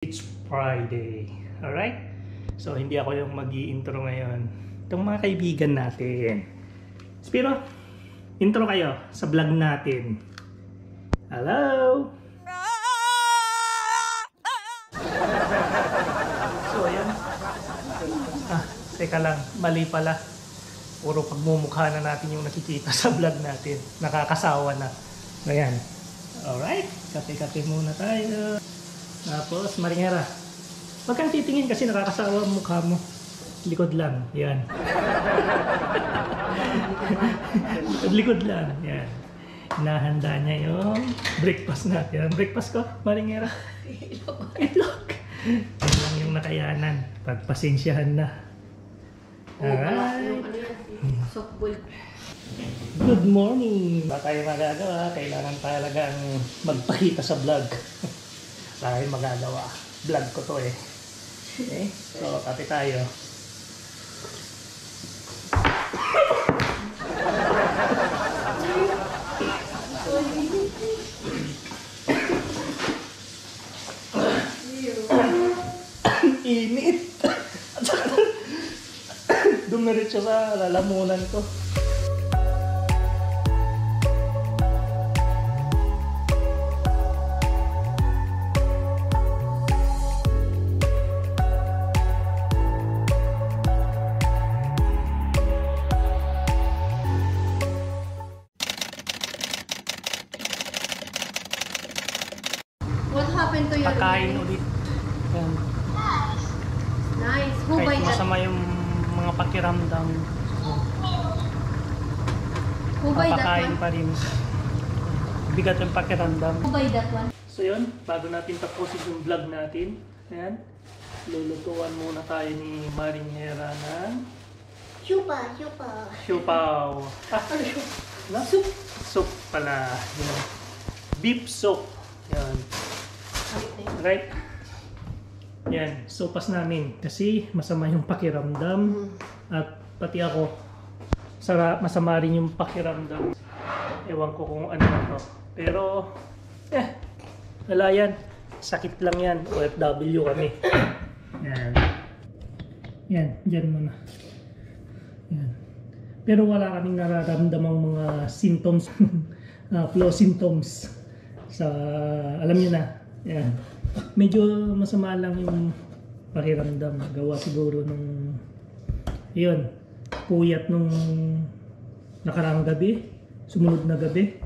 It's Friday. Alright? So, hindi ako yung mag-i-intro ngayon. Itong mga kaibigan natin. Spiro, intro kayo sa vlog natin. Hello! So, ayan. Teka lang. Mali pala. Puro pagmumukha na natin yung nakikita sa vlog natin. Nakakasawa na. Ayan. Alright. Kape-kape muna tayo. Tapos, maringera. Huwag kang titingin kasi nakakasawa ang mukha mo. Likod lang. Yan. Likod lang. Yan. Nahanda niya yung breakfast natin. Breakfast ko, maringera. Itlog. Yan lang yung nakayanan. Pagpasensyahan na. Alright. Good morning. Ba tayo magagawa? Kailangan talagang magpakita sa vlog. Dahil magagawa. Vlog ko to eh. Okay? So, kape tayo. Init! Dumiretso sa lalamunan ko. What happened to your Pakain ulit. Yan. Nice. Who buy Kahit that? masama yung mga pakiramdam. Who buy that Papakain one? pa rin. Bigat yung pakiramdam. Who buy that one? So yun, bago natin tapusin yung vlog natin, ayan, lulutuan muna tayo ni Maringera ng Chupa. siupaw. Ano siya? Soup. Soup pala. Yan. Beef soup. Yan. Right? Yan. Sopas namin. Kasi masama yung pakiramdam. At pati ako, masama rin yung pakiramdam. Ewan ko kung ano na to. Pero, wala yan. Sakit lang yan. OFW kami. Yan. Yan. Diyan muna. Yan. Pero wala kaming nararamdamang mga symptoms. Flow symptoms. Sa, alam nyo na. Yan. Medyo masama lang yung pakiramdam. Gawa siguro nung, yun, puyat nung nakaraang gabi. Sumunod na gabi.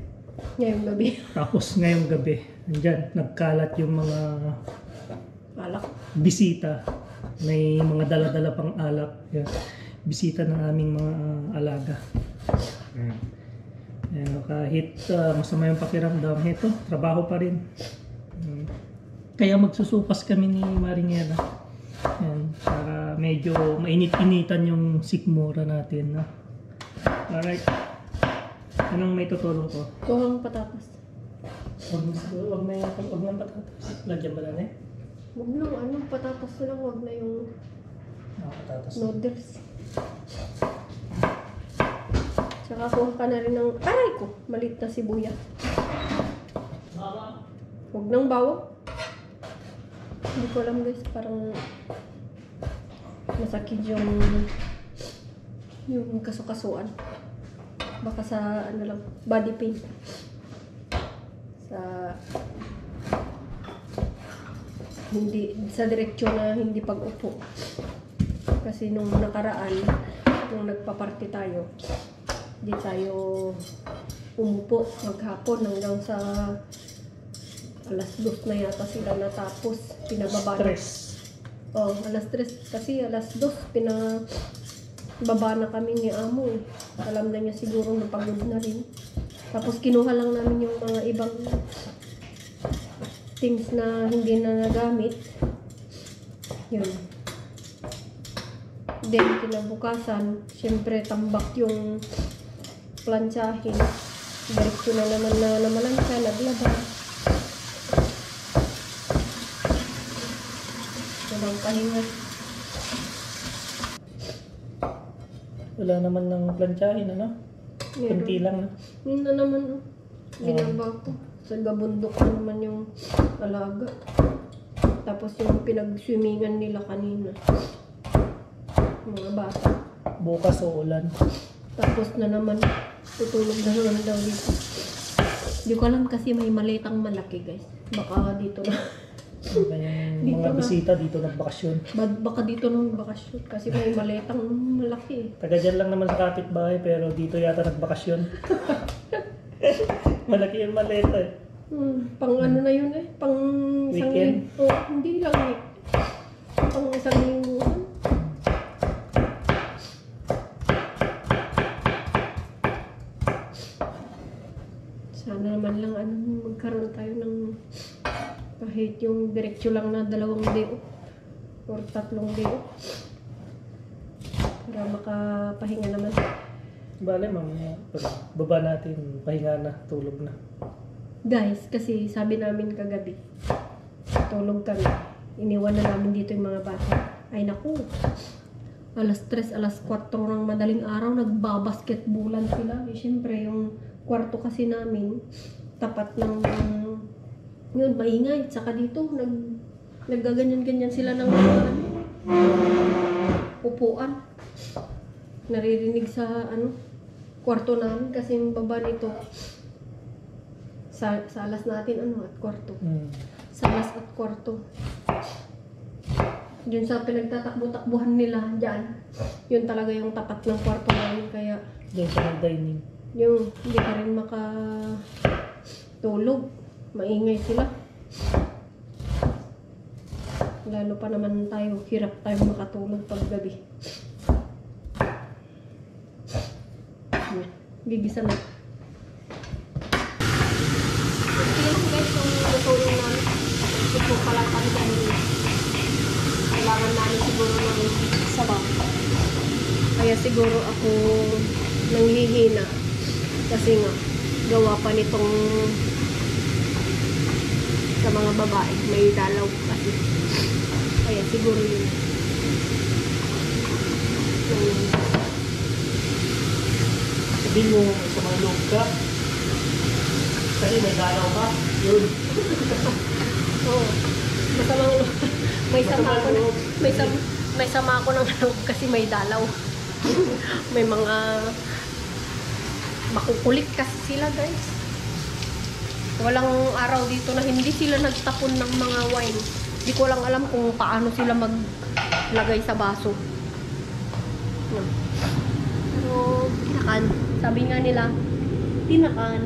Ngayong gabi. Tapos ngayong gabi, nandyan, nagkalat yung mga Alak. bisita. May mga dala-dala pang alak. Yan. Bisita ng aming mga alaga. Yan. Kahit masama yung pakiramdam, ito, trabaho pa rin. Kaya magsusupas kami ni Maringera. Yan. Para medyo mainit-initan yung sikmura natin. Alright. Anong may tutulong ko? Kuhang patatas. Huwag na patatas. Lagyan ba lang eh? Huwag lang, patatas lang. Huwag na yung Patatas. noodles. Tsaka kuha ka na rin ng, aray ko, maliit na sibuyas. Huwag nang bawang. Hindi ko alam guys, parang masakit yung kasukasuan. Baka sa ano lang, body pain. Sa direksyon na hindi pag-upo. Kasi nung nakaraan, nung nagpa-party tayo, di tayo umupo maghapon hanggang sa alas 2 na yata sila natapos. Pinababa na. Alas 3. Kasi alas 2 pinababa na kami ni Amo eh. Alam na niya siguro na pagod na rin. Tapos kinuha lang namin yung mga ibang things na hindi na nagamit. Yun. Then kinabukasan, syempre tambak yung plantsahin. Diretso na naman siya, naglaba. Walang pahinga. Wala naman ng plantsahin, ano? Kunti lang. Yun na naman, ginaba ko. Sa gabundok naman yung alaga. Tapos yung pinag-swimmingan nila kanina. Mga bata. Bukas uulan. Tapos na naman, tutulog na naman daw dito. Hindi ko alam kasi may malitang malaki guys. Baka dito na. Kaya Dito mga na. bisita dito nagbakasyon. Baka dito na magbakasyon. Kasi may malitang malaki eh. Taga dyan lang naman sa kapitbahay pero dito yata nagbakasyon. Malaki yung maleta eh. Pang ano na yun eh. Pang isang Weekend? Oh, hindi lang eh. Pang isang lingguhan. Sana naman lang magkaroon tayo ng kahit yung diretsyo lang na 2 deo or 3 deo para makapahinga naman. Bale, baba natin, pahinga na, tulog na. Guys, kasi sabi namin kagabi, tulog kami. Iniwan na namin dito yung mga bata. Ay naku, alas 3, alas 4 ng madaling araw, nagbabasketbulan sila. Eh, syempre, yung kwarto kasi namin, tapat ng, yun, maingay. Tsaka dito, naggaganyan-ganyan sila ng upuan. Naririnig sa, kwarto namin kasi yung baba nito, salas natin, at kwarto. Salas at kwarto. Yun sa pinagtatakbo-takbuhan nila dyan, yun talaga yung tapat ng kwarto namin. Kaya, Diyan sa may dining. yung hindi ka rin makatulog. Maingay sila. Lalo pa naman tayo, hirap tayo makatulog pag gabi. Gigisa na. Ito guys, yung lutuin namin. Ito pala kami dahil kailangan namin siguro ng sabaw. Kaya siguro ako nanghihina. Kasi nga, gawa pa nitong sa mga babae. May dalaw kasi. Kaya siguro yun. Sabihin mo sa mga loob ka. Kasi may dalaw ka. Yun. Oo. Masamang may sama ako na, may sama ako ng loob kasi may dalaw. May mga makukulit kasi sila guys. Walang araw dito na hindi sila nagtapon ng mga wine. Hindi ko lang alam kung paano sila maglagay sa baso. Pero tinakan. Sabi nga nila, tinakan.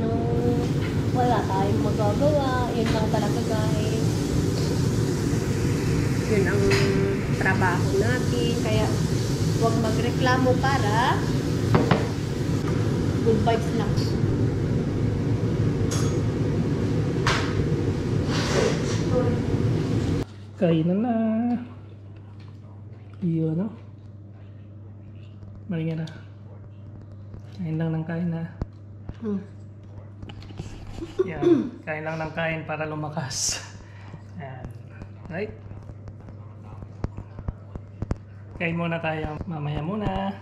Wala tayong magagawa. Yun lang talaga guys. Yun ang trabaho natin. Kaya huwag magreklamo para good vibes lang. Kainan na. Iyo, no? Maringan na. Kain lang ng kain na. Yan. Kain lang ng kain para lumakas. Yan. Right? Kain muna tayo. Mamaya muna.